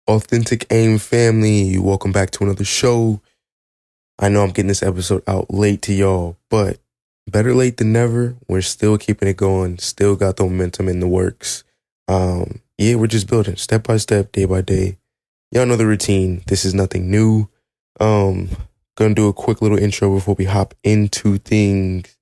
Authentic Aim family, welcome back to another show. I know I'm getting this episode out late to y'all, but better late than never. We're still keeping it going, still got the momentum in the works. We're just building step by step, day by day. Y'all know the routine. This is nothing new. Gonna do a quick little intro before we hop into things.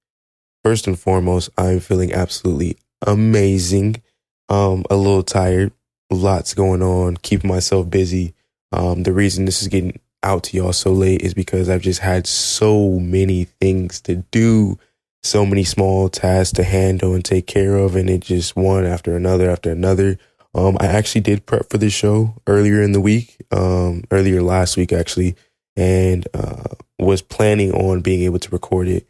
First and foremost, I'm feeling absolutely amazing. A little tired. Lots going on, keeping myself busy. The reason this is getting out to y'all so late is because I've just had so many things to do, so many small tasks to handle and take care of, and it just one after another after another. I actually did prep for this show earlier in the week, earlier last week actually, and was planning on being able to record it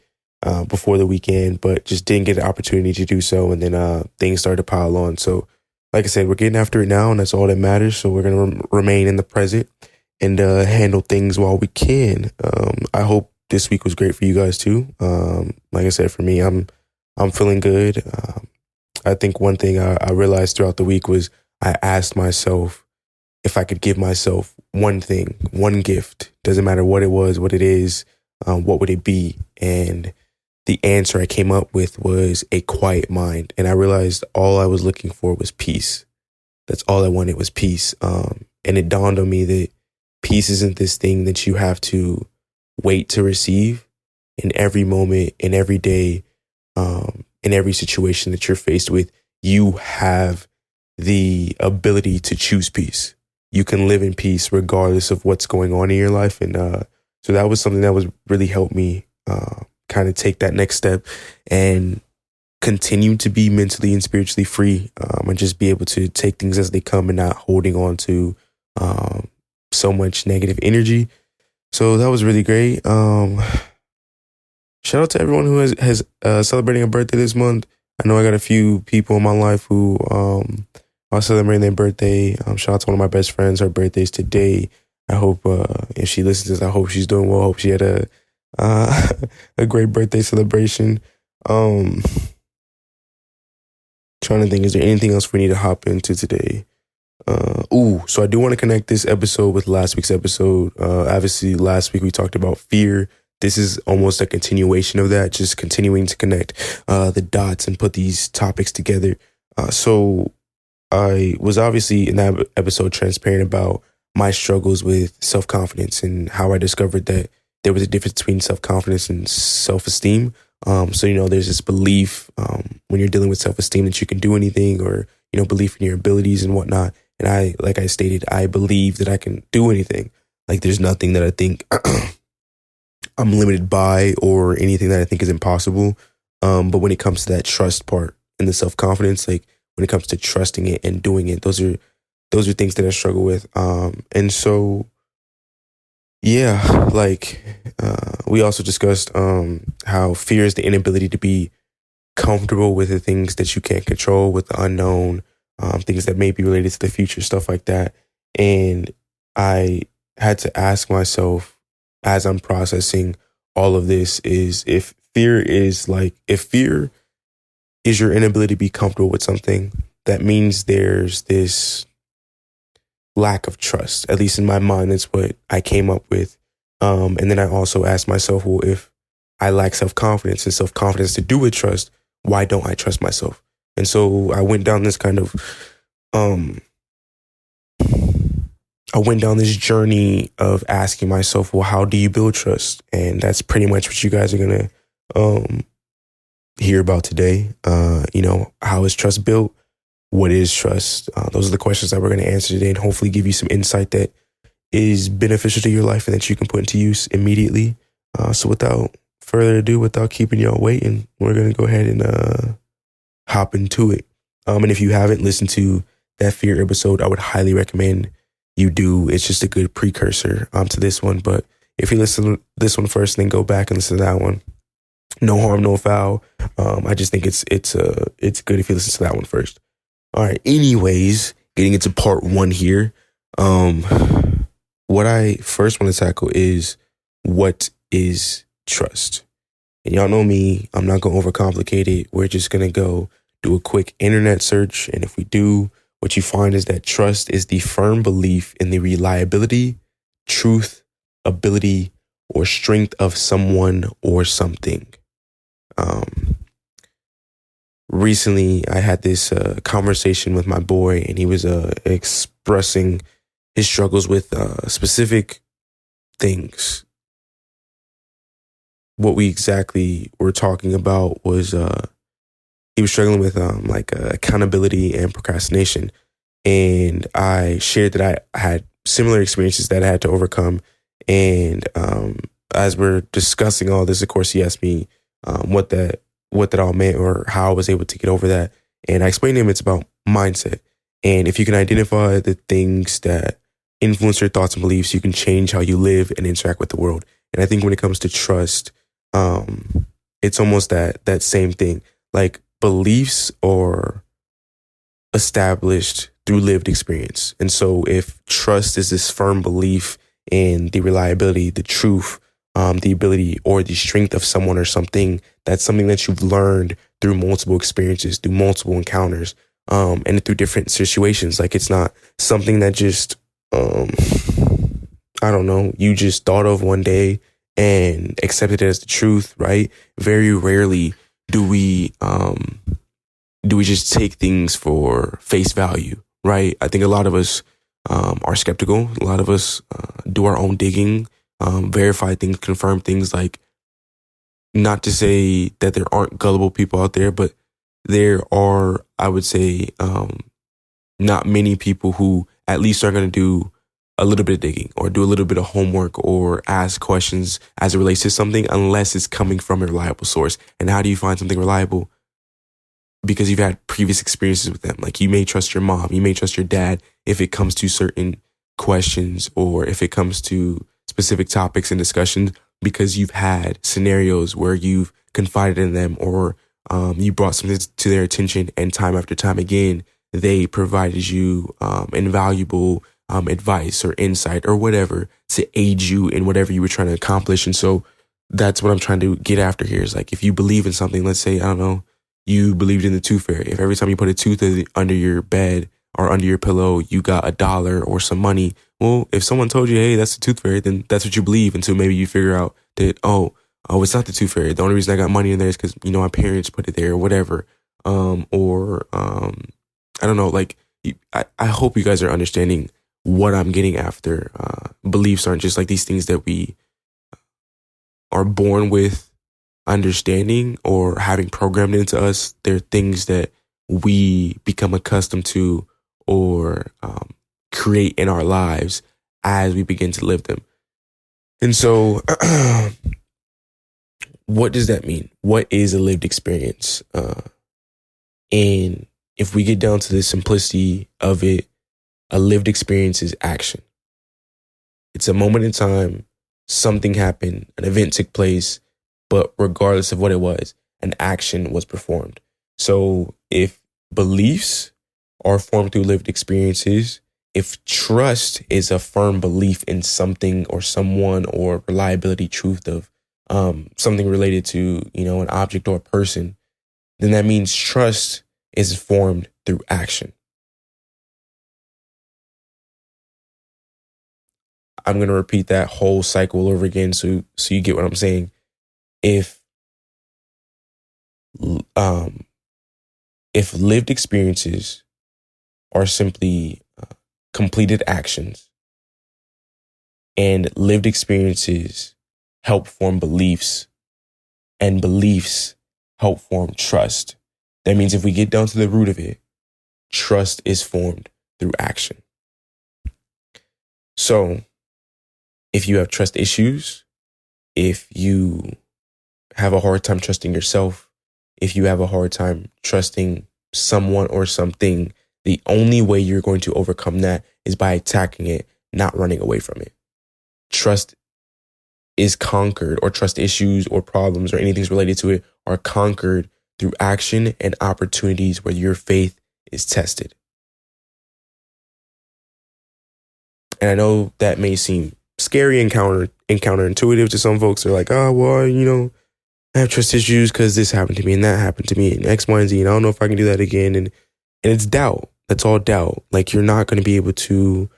before the weekend, but just didn't get the opportunity to do so, and then things started to pile on. So like I said, we're getting after it now, and that's all that matters. So we're going to remain in the present and handle things while we can. I hope this week was great for you guys too. Like I said, for me, I'm feeling good. I think one thing I realized throughout the week was I asked myself if I could give myself one thing, one gift. Doesn't matter what it was, what it is, what would it be? And the answer I came up with was a quiet mind. And I realized all I was looking for was peace. That's all I wanted was peace. And it dawned on me that peace isn't this thing that you have to wait to receive. In every moment, in every day, in every situation that you're faced with, you have the ability to choose peace. You can live in peace regardless of what's going on in your life. And so that was something that was really helped me kind of take that next step and continue to be mentally and spiritually free, and just be able to take things as they come and not holding on to so much negative energy. So that was really great. Shout out to everyone who has celebrating a birthday this month. I know I got a few people in my life who are celebrating their birthday. Shout out to one of my best friends. Her birthday's today. I hope if she listens to this, I hope she's doing well. I hope she had a great birthday celebration. Trying to think, is there anything else we need to hop into today? So I do want to connect this episode with last week's episode. Obviously, last week we talked about fear. This is almost a continuation of that, just continuing to connect the dots and put these topics together. So I was obviously in that episode transparent about my struggles with self-confidence and how I discovered that there was a difference between self-confidence and self-esteem. So, there's this belief when you're dealing with self-esteem that you can do anything, or, belief in your abilities and whatnot. And like I stated, I believe that I can do anything. Like there's nothing that I think I'm limited by or anything that I think is impossible. But when it comes to that trust part and the self-confidence, like when it comes to trusting it and doing it, those are things that I struggle with. And so, yeah, we also discussed how fear is the inability to be comfortable with the things that you can't control, with the unknown, things that may be related to the future, stuff like that. And I had to ask myself as I'm processing all of this is if fear is your inability to be comfortable with something, that means there's this lack of trust. At least in my mind, that's what I came up with. And then I also asked myself, well, if I lack self-confidence and self-confidence to do with trust, why don't I trust myself? And so I went down this this journey of asking myself, well, how do you build trust? And that's pretty much what you guys are going to hear about today. How is trust built? What is trust? Those are the questions that we're going to answer today, and hopefully give you some insight that is beneficial to your life and that you can put into use immediately. So without further ado, without keeping y'all waiting, we're going to go ahead and hop into it. And if you haven't listened to that fear episode, I would highly recommend you do. It's just a good precursor to this one. But if you listen to this one first and then go back and listen to that one, no harm, no foul. I just think it's good if you listen to that one first. All right. Anyways, getting into part one here. What I first want to tackle is, what is trust? And y'all know me, I'm not going to overcomplicate it. We're just going to go do a quick internet search. And if we do, what you find is that trust is the firm belief in the reliability, truth, ability, or strength of someone or something. Recently, I had this conversation with my boy, and he was expressing his struggles with specific things. What we exactly were talking about was he was struggling with accountability and procrastination. And I shared that I had similar experiences that I had to overcome. And as we're discussing all this, of course, he asked me what that all meant or how I was able to get over that. And I explained to him it's about mindset. And if you can identify the things that influence your thoughts and beliefs, you can change how you live and interact with the world. And I think when it comes to trust, it's almost that same thing. Like, beliefs are established through lived experience. And so if trust is this firm belief in the reliability, the truth, the ability or the strength of someone or something, that's something that you've learned through multiple experiences, through multiple encounters, and through different situations. Like, it's not something that just, you just thought of one day and accepted it as the truth, right? Very rarely do we just take things for face value, right? I think a lot of us are skeptical. A lot of us do our own digging, verify things, confirm things. Like, not to say that there aren't gullible people out there, but there are, I would say, not many people who at least are going to do a little bit of digging or do a little bit of homework or ask questions as it relates to something, unless it's coming from a reliable source. And how do you find something reliable? Because you've had previous experiences with them. Like, you may trust your mom, you may trust your dad if it comes to certain questions or if it comes to specific topics and discussions, because you've had scenarios where you've confided in them or you brought something to their attention, and time after time again, they provided you invaluable advice or insight or whatever to aid you in whatever you were trying to accomplish. And so that's what I'm trying to get after here is, like, if you believe in something, let's say, I don't know, you believed in the tooth fairy. If every time you put a tooth under your bed or under your pillow, you got $1 or some money. Well, if someone told you, hey, that's the tooth fairy, then that's what you believe until maybe you figure out that, oh, it's not the tooth fairy. The only reason I got money in there is because, my parents put it there or whatever. I don't know. Like, I hope you guys are understanding what I'm getting after. Beliefs aren't just like these things that we are born with understanding or having programmed into us. They're things that we become accustomed to or create in our lives as we begin to live them. And so what does that mean? What is a lived experience? And if we get down to the simplicity of it, a lived experience is action. It's a moment in time, something happened, an event took place, but regardless of what it was, an action was performed. So if beliefs are formed through lived experiences, if trust is a firm belief in something or someone or reliability, truth of something related to, an object or a person, then that means trust is formed through action. I'm going to repeat that whole cycle over again so you get what I'm saying. If lived experiences are simply completed actions, and lived experiences help form beliefs, and beliefs help form trust, that means if we get down to the root of it, trust is formed through action. So if you have trust issues, if you have a hard time trusting yourself, if you have a hard time trusting someone or something, the only way you're going to overcome that is by attacking it, not running away from it. Trust is conquered, or trust issues or problems or anything related to it are conquered through action and opportunities where your faith is tested. And I know that may seem scary and counterintuitive to some folks. They're like, oh, well, I have trust issues because this happened to me and that happened to me and X, Y, and Z. And I don't know if I can do that again. And it's doubt. That's all doubt. Like, you're not going to be able to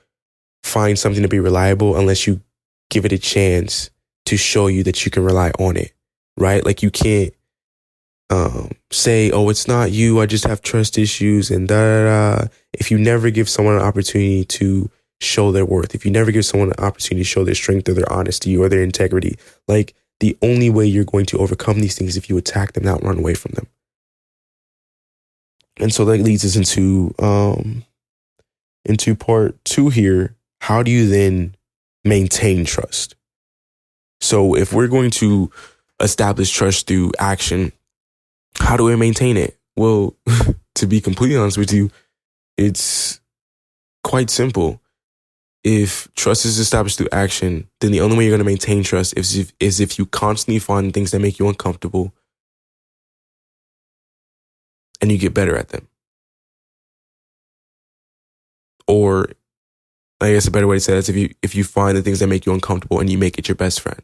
find something to be reliable unless you give it a chance to show you that you can rely on it, right? Like, you can't say, oh, it's not you, I just have trust issues and da da da. If you never give someone an opportunity to show their worth, if you never give someone an opportunity to show their strength or their honesty or their integrity, like, the only way you're going to overcome these things is if you attack them, not run away from them. And so that leads us into part 2 here. How do you then maintain trust? So if we're going to establish trust through action, how do we maintain it? Well, to be completely honest with you, it's quite simple. If trust is established through action, then the only way you're going to maintain trust is if you constantly find things that make you uncomfortable and you get better at them. Or I guess a better way to say that is if you find the things that make you uncomfortable and you make it your best friend.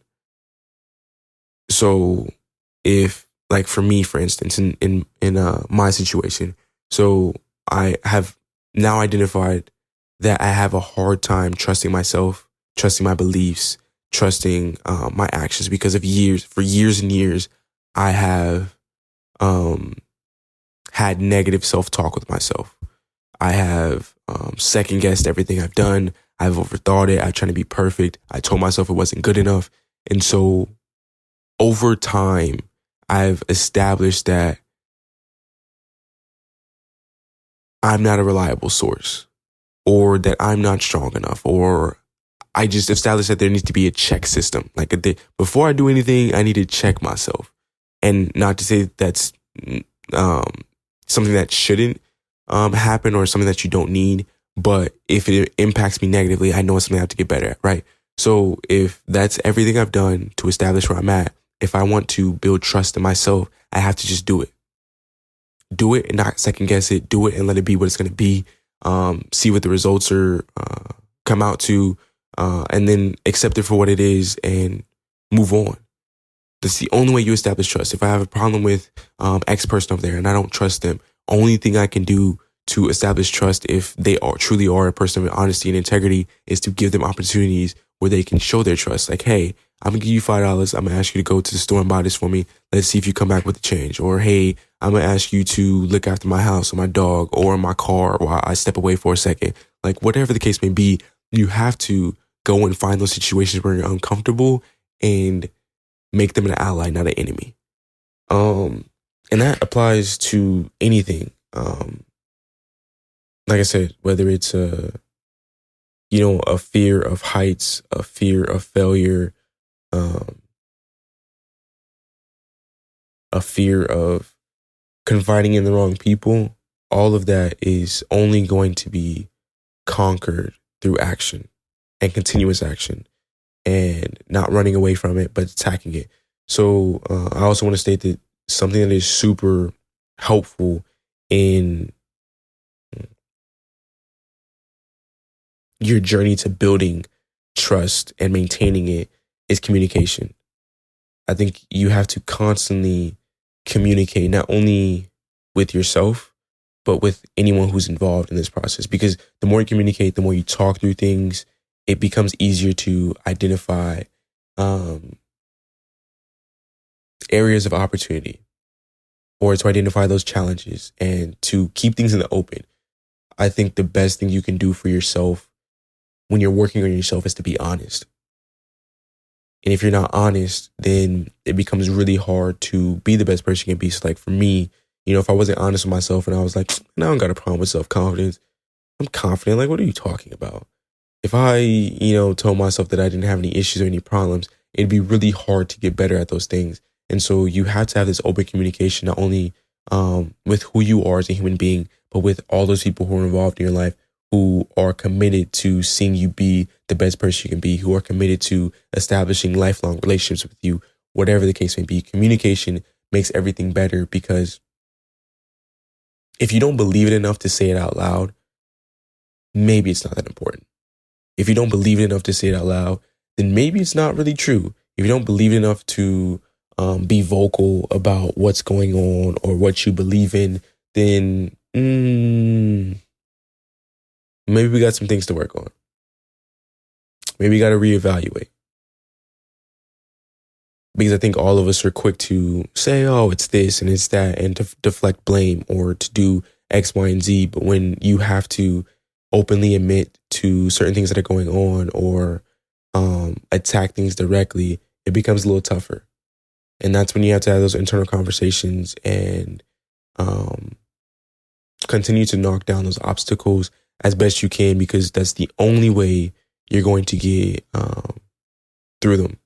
So if, like, for me, for instance, in my situation, so I have now identified that I have a hard time trusting myself, trusting my beliefs, trusting my actions because of for years and years, I have had negative self-talk with myself. I have second guessed everything I've done. I've overthought it. I tried to be perfect. I told myself it wasn't good enough. And so over time, I've established that I'm not a reliable source, or that I'm not strong enough, or I just established that there needs to be a check system. Like, before I do anything, I need to check myself. And not to say that's something that shouldn't happen or something that you don't need, but if it impacts me negatively, I know it's something I have to get better at, right? So if that's everything I've done to establish where I'm at, if I want to build trust in myself, I have to just do it. Do it and not second guess it. Do it and let it be what it's going to be. See what the results are, come out to, and then accept it for what it is and move on. That's the only way you establish trust. If I have a problem with X person over there and I don't trust them, only thing I can do to establish trust, if they truly are a person of honesty and integrity, is to give them opportunities where they can show their trust. Like, hey, I'm going to give you $5. I'm going to ask you to go to the store and buy this for me. Let's see if you come back with the change. Or, hey, I'm going to ask you to look after my house or my dog or my car while I step away for a second. Like, whatever the case may be, you have to go and find those situations where you're uncomfortable and make them an ally, not an enemy. And that applies to anything. Like I said, whether it's a fear of heights, a fear of failure, a fear of confiding in the wrong people, all of that is only going to be conquered through action and continuous action and not running away from it, but attacking it. So I also want to state that something that is super helpful in your journey to building trust and maintaining it is communication. I think you have to constantly communicate, not only with yourself, but with anyone who's involved in this process. Because the more you communicate, the more you talk through things, it becomes easier to identify areas of opportunity or to identify those challenges and to keep things in the open. I think the best thing you can do for yourself when you're working on yourself is to be honest. And if you're not honest, then it becomes really hard to be the best person you can be. So, like, for me, if I wasn't honest with myself and I was like, I don't got a problem with self-confidence, I'm confident. Like, what are you talking about? If I, told myself that I didn't have any issues or any problems, it'd be really hard to get better at those things. And so you have to have this open communication, not only with who you are as a human being, but with all those people who are involved in your life, who are committed to seeing you be the best person you can be, who are committed to establishing lifelong relationships with you, whatever the case may be. Communication makes everything better, because if you don't believe it enough to say it out loud, maybe it's not that important. If you don't believe it enough to say it out loud, then maybe it's not really true. If you don't believe it enough to be vocal about what's going on or what you believe in, then maybe we got some things to work on. Maybe we got to reevaluate. Because I think all of us are quick to say, oh, it's this and it's that, and to deflect blame or to do X, Y, and Z. But when you have to openly admit to certain things that are going on or attack things directly, it becomes a little tougher. And that's when you have to have those internal conversations and continue to knock down those obstacles as best you can, because that's the only way you're going to get through them,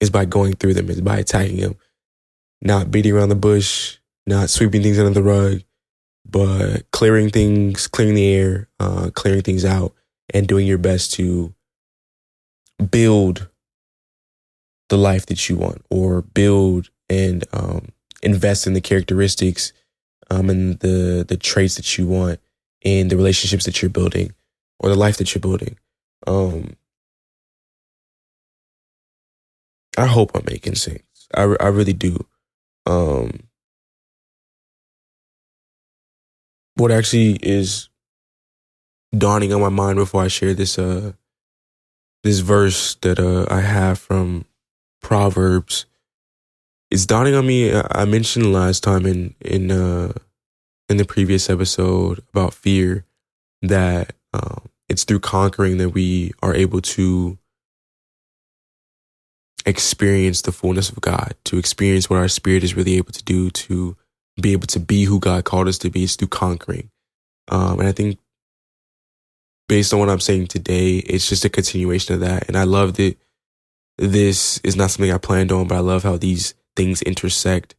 is by going through them, is by attacking them, not beating around the bush, not sweeping things under the rug, but clearing things, clearing the air, clearing things out, and doing your best to build the life that you want, or build and invest in the characteristics and the traits that you want in the relationships that you're building or the life that you're building. I hope I'm making sense. I really do. What actually is dawning on my mind before I share this this verse that I have from Proverbs, it's dawning on me. I mentioned last time in the previous episode about fear that it's through conquering that we are able to experience the fullness of God, to experience what our spirit is really able to do, to be able to be who God called us to be. It's through conquering. And I think based on what I'm saying today, it's just a continuation of that. And I love that this is not something I planned on, but I love how these things intersect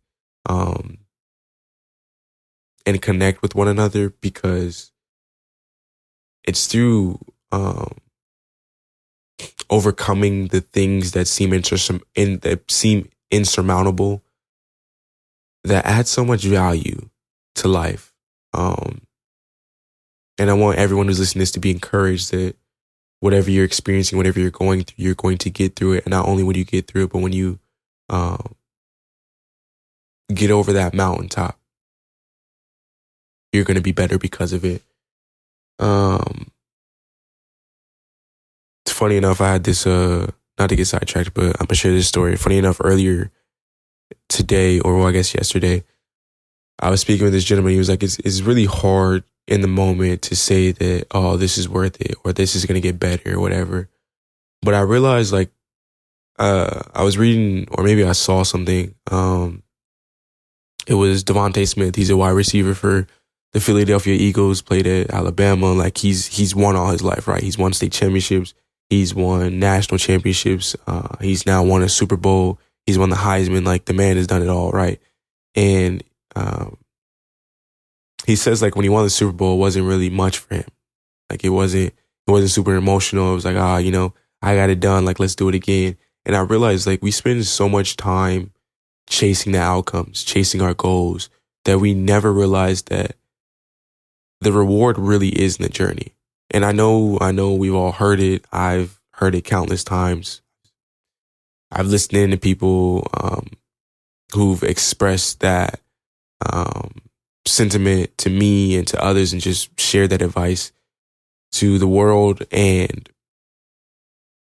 and connect with one another, because it's through overcoming the things that seem insurmountable that add so much value to life. And I want everyone who's listening to this to be encouraged that whatever you're experiencing, whatever you're going through, you're going to get through it. And not only when you get through it, but when you get over that mountaintop, you're going to be better because of it. It's funny enough, I had this, not to get sidetracked, but I'm going to share this story. Funny enough, earlier today, or well, I guess yesterday, I was speaking with this gentleman. He was like, it's really hard in the moment to say that, oh, this is worth it, or this is going to get better, or whatever. But I realized, like, I was reading, or maybe I saw something. It was Devontae Smith. He's a wide receiver for the Philadelphia Eagles, played at Alabama. Like, he's won all his life, right? He's won state championships. He's won national championships. He's now won a Super Bowl. He's won the Heisman. Like, the man has done it all, right? And he says, like, when he won the Super Bowl, it wasn't really much for him. Like, it wasn't super emotional. It was like, I got it done. Like, let's do it again. And I realized, like, we spend so much time chasing the outcomes, chasing our goals, that we never realize that the reward really is in the journey. And I know we've all heard it. I've heard it countless times. I've listened in to people who've expressed that sentiment to me and to others, and just shared that advice to the world. And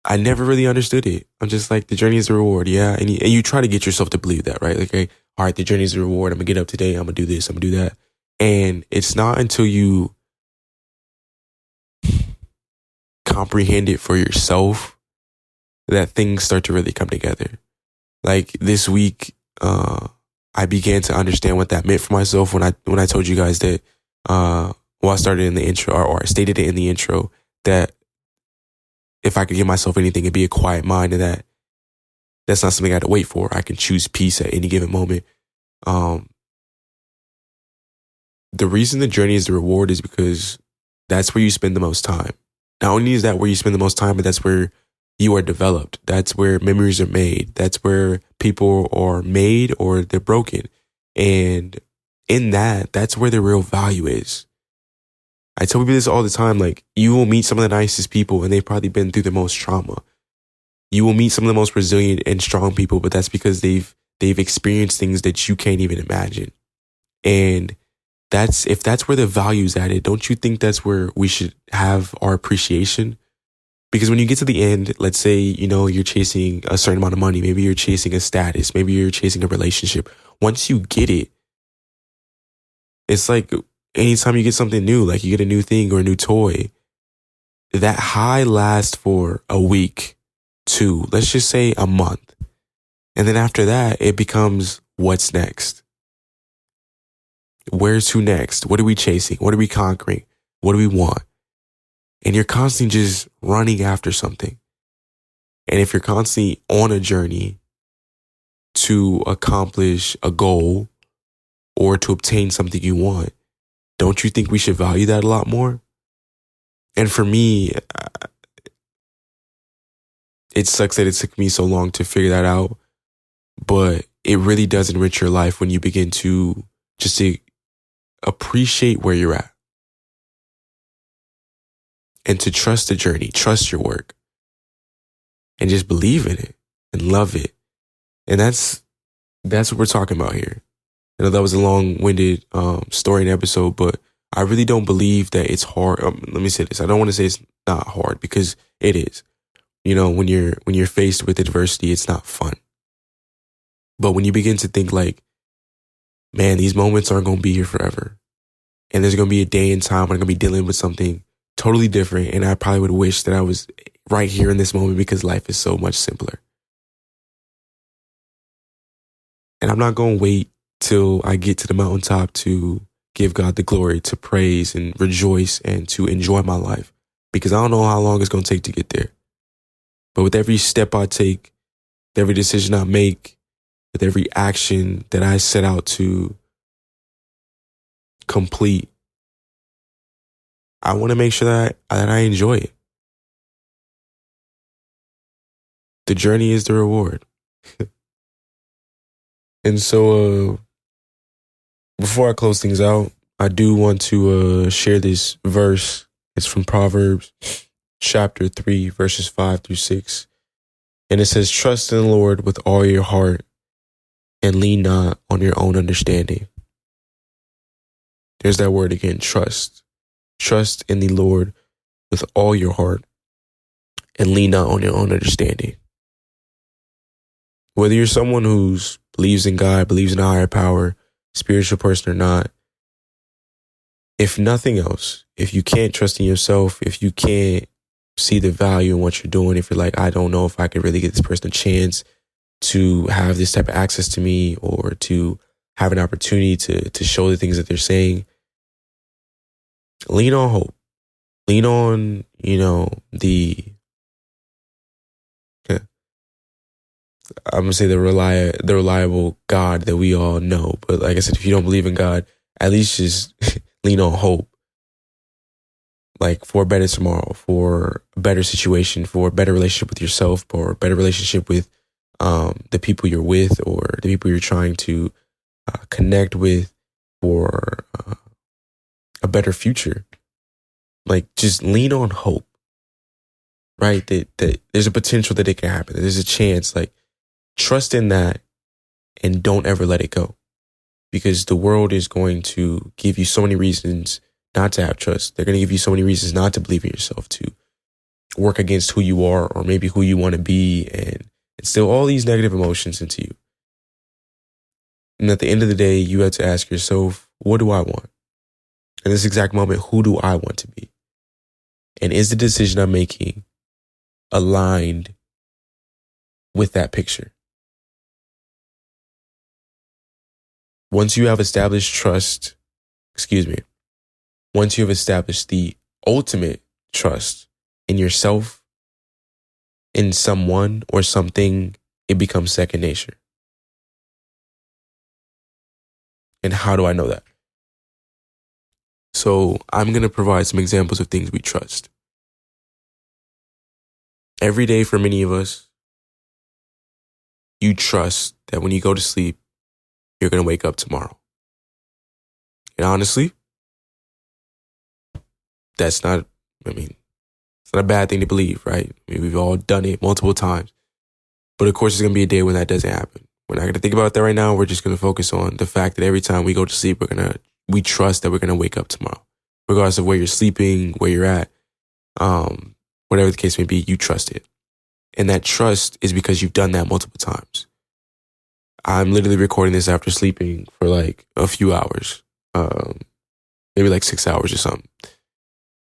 I never really understood it. I'm just like, the journey is the reward. Yeah. And you try to get yourself to believe that, right? Like, hey, all right, the journey is the reward. I'm going to get up today. I'm going to do this. I'm going to do that. And it's not until you comprehend it for yourself that things start to really come together. Like, this week, I began to understand what that meant for myself when I told you guys that, I started in the intro, or I stated it in the intro, that if I could give myself anything, it'd be a quiet mind, and that's not something I had to wait for. I can choose peace at any given moment. The reason the journey is the reward is because that's where you spend the most time. Not only is that where you spend the most time, but that's where you are developed. That's where memories are made. That's where people are made, or they're broken. And in that's where the real value is. I tell people this all the time. Like, you will meet some of the nicest people, and they've probably been through the most trauma. You will meet some of the most resilient and strong people, but that's because they've experienced things that you can't even imagine. And if that's where the value's added, don't you think that's where we should have our appreciation? Because when you get to the end, let's say, you're chasing a certain amount of money, maybe you're chasing a status, maybe you're chasing a relationship. Once you get it, it's like anytime you get something new, like you get a new thing or a new toy, that high lasts for a week, 2, let's just say a month. And then after that, it becomes what's next? Where's who next? What are we chasing? What are we conquering? What do we want? And you're constantly just running after something. And if you're constantly on a journey to accomplish a goal or to obtain something you want, don't you think we should value that a lot more? And for me, it sucks that it took me so long to figure that out, but it really does enrich your life when you begin to just to appreciate where you're at and to trust the journey, trust your work, and just believe in it and love it. And that's what we're talking about here. I know that was a long-winded story and episode, but I really don't believe that it's hard. Let me say this. I don't want to say it's not hard, because it is. When you're faced with adversity, it's not fun. But when you begin to think like, man, these moments aren't going to be here forever. And there's going to be a day and time when I'm going to be dealing with something totally different. And I probably would wish that I was right here in this moment, because life is so much simpler. And I'm not going to wait till I get to the mountaintop to give God the glory, to praise and rejoice and to enjoy my life, because I don't know how long it's going to take to get there. But with every step I take, with every decision I make, with every action that I set out to complete, I want to make sure that I enjoy it. The journey is the reward. And so before I close things out, I do want to share this verse. It's from Proverbs chapter 3, verses 5-6. And it says, trust in the Lord with all your heart and lean not on your own understanding. There's that word again, trust. Trust in the Lord with all your heart and lean not on your own understanding. Whether you're someone who believes in God, believes in a higher power, spiritual person or not, if nothing else, if you can't trust in yourself, if you can't see the value in what you're doing, if you're like, I don't know if I could really get this person a chance to have this type of access to me, or to have an opportunity to show the things that they're saying, lean on hope. Lean on, I'm going to say the reliable God that we all know. But like I said, if you don't believe in God, at least just lean on hope. Like for a better tomorrow, for a better situation, for a better relationship with yourself, or a better relationship with the people you're with, or the people you're trying to connect with, for a better future. Like just lean on hope, right? That there's a potential that it can happen. That there's a chance. Like trust in that and don't ever let it go, because the world is going to give you so many reasons not to have trust. They're going to give you so many reasons not to believe in yourself, to work against who you are or maybe who you want to be, and instill all these negative emotions into you. And at the end of the day, you have to ask yourself, what do I want? In this exact moment, who do I want to be? And is the decision I'm making aligned with that picture? Once you have established once you have established the ultimate trust in yourself, in someone or something, it becomes second nature. And how do I know that? So I'm going to provide some examples of things we trust. Every day for many of us, you trust that when you go to sleep, you're going to wake up tomorrow. And honestly, it's not a bad thing to believe, right? We've all done it multiple times. But of course, there's going to be a day when that doesn't happen. We're not going to think about that right now. We're just going to focus on the fact that every time we go to sleep, we're going to we trust that we're going to wake up tomorrow, regardless of where you're sleeping, where you're at, whatever the case may be, you trust it. And that trust is because you've done that multiple times. I'm literally recording this after sleeping for like a few hours, maybe like 6 hours or something.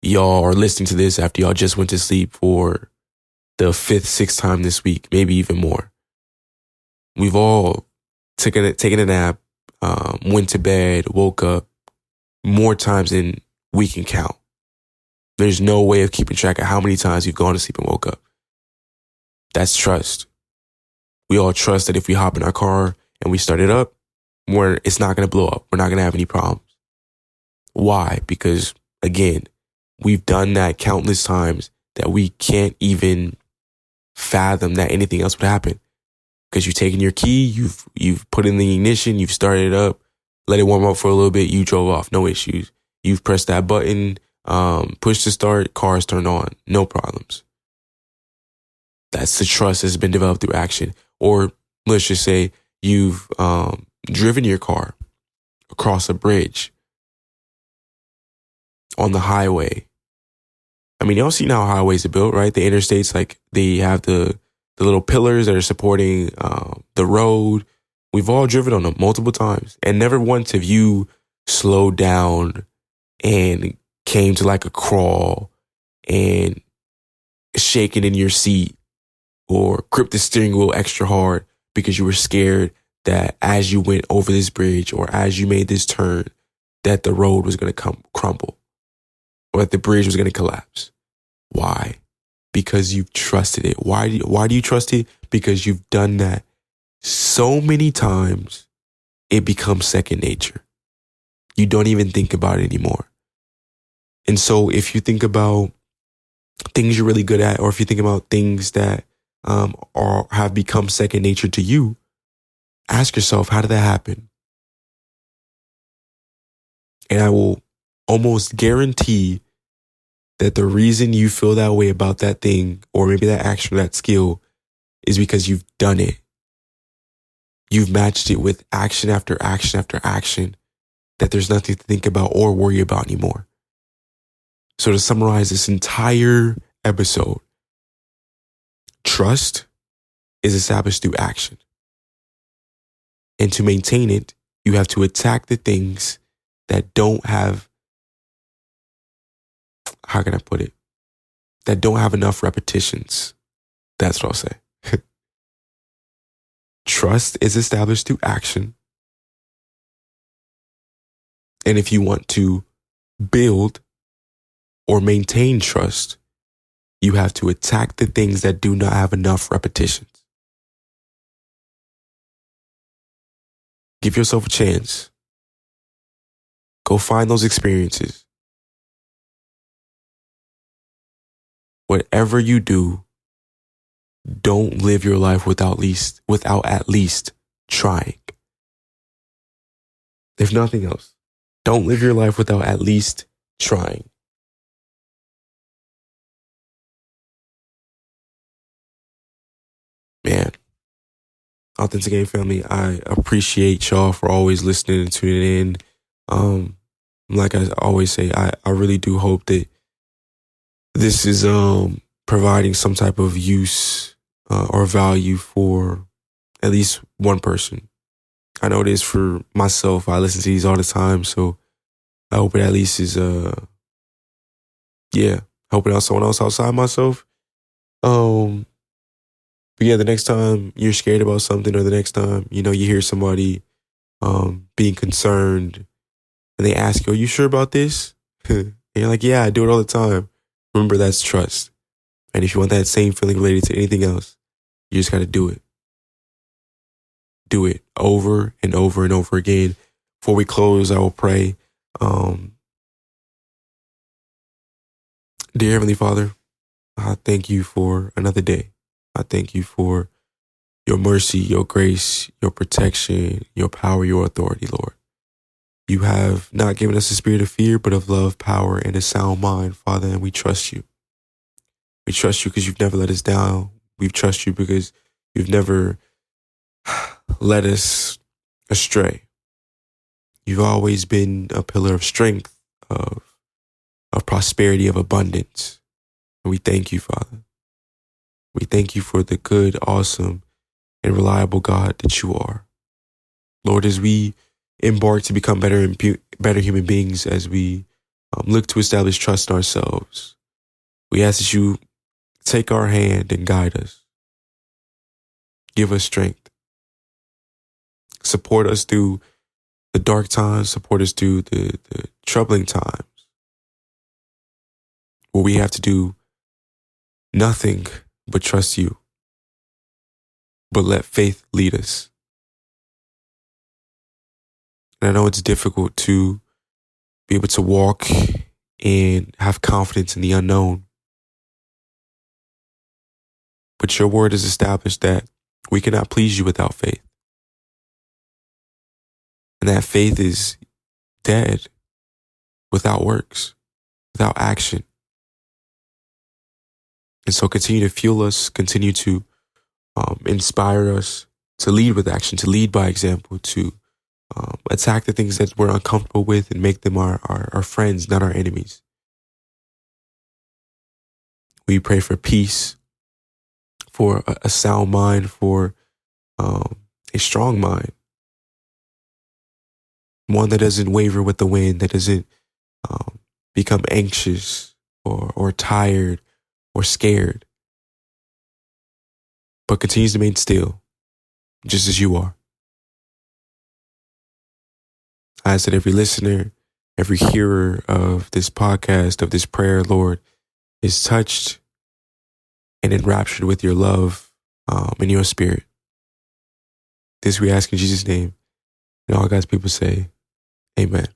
Y'all are listening to this after y'all just went to sleep for the 5th, 6th time this week, maybe even more. We've all taken a nap, went to bed, woke up more times than we can count. There's no way of keeping track of how many times you've gone to sleep and woke up. That's trust. We all trust that if we hop in our car and we start it up, it's not going to blow up. We're not going to have any problems. Why? Because, again, we've done that countless times that we can't even fathom that anything else would happen. Because you've taken your key, you've put in the ignition, you've started it up, let it warm up for a little bit, you drove off, no issues. You've pressed that button, push to start, car's turned on, no problems. That's the trust that's been developed through action. Or let's just say you've driven your car across a bridge on the highway. I mean, y'all seen how highways are built, right? The interstates, like they have the little pillars that are supporting the road. We've all driven on them multiple times, and never once have you slowed down and came to like a crawl and shaking in your seat or gripped the steering wheel extra hard because you were scared that as you went over this bridge or as you made this turn, that the road was going to crumble or that the bridge was going to collapse. Why? Because you've trusted it. Why do you trust it? Because you've done that so many times, it becomes second nature. You don't even think about it anymore. And so if you think about things you're really good at, or if you think about things that have become second nature to you, ask yourself, how did that happen? And I will almost guarantee that the reason you feel that way about that thing, or maybe that action, or that skill, is because you've done it. You've matched it with action after action after action, that there's nothing to think about or worry about anymore. So to summarize this entire episode, trust is established through action. And to maintain it, you have to attack the things that don't have, how can I put it? That don't have enough repetitions. That's what I'll say. Trust is established through action. And if you want to build or maintain trust, you have to attack the things that do not have enough repetitions. Give yourself a chance. Go find those experiences. Whatever you do, don't live your life without at least trying. If nothing else, don't live your life without at least trying. Man, Authentic Game family, I appreciate y'all for always listening and tuning in. Like I always say, I really do hope that this is providing some type of use or value for at least one person. I know it is for myself. I listen to these all the time, so I hope it at least is helping out someone else outside myself. But yeah, the next time you're scared about something, or the next time, you hear somebody being concerned and they ask you, are you sure about this? And you're like, yeah, I do it all the time. Remember, that's trust. And if you want that same feeling related to anything else, you just got to do it. Do it over and over and over again. Before we close, I will pray. Dear Heavenly Father, I thank you for another day. I thank you for your mercy, your grace, your protection, your power, your authority, Lord. You have not given us a spirit of fear, but of love, power, and a sound mind, Father, and we trust you. We trust you because you've never let us down. We trust you because you've never led us astray. You've always been a pillar of strength, of prosperity, of abundance. And we thank you, Father. We thank you for the good, awesome, and reliable God that you are. Lord, as we embark to become better human beings, as we look to establish trust in ourselves, we ask that you take our hand and guide us. Give us strength. Support us through the dark times. Support us through the troubling times where we have to do nothing but trust you. But let faith lead us. And I know it's difficult to be able to walk and have confidence in the unknown. But your word has established that we cannot please you without faith. And that faith is dead without works, without action. And so continue to fuel us, continue to inspire us to lead with action, to lead by example, to attack the things that we're uncomfortable with and make them our friends, not our enemies. We pray for peace, for a sound mind, for a strong mind. One that doesn't waver with the wind, that doesn't become anxious or tired or scared, but continues to remain still, just as you are. I ask that every listener, every hearer of this podcast, of this prayer, Lord, is touched and enraptured with your love and your spirit. This we ask in Jesus' name. And all God's people say, amen.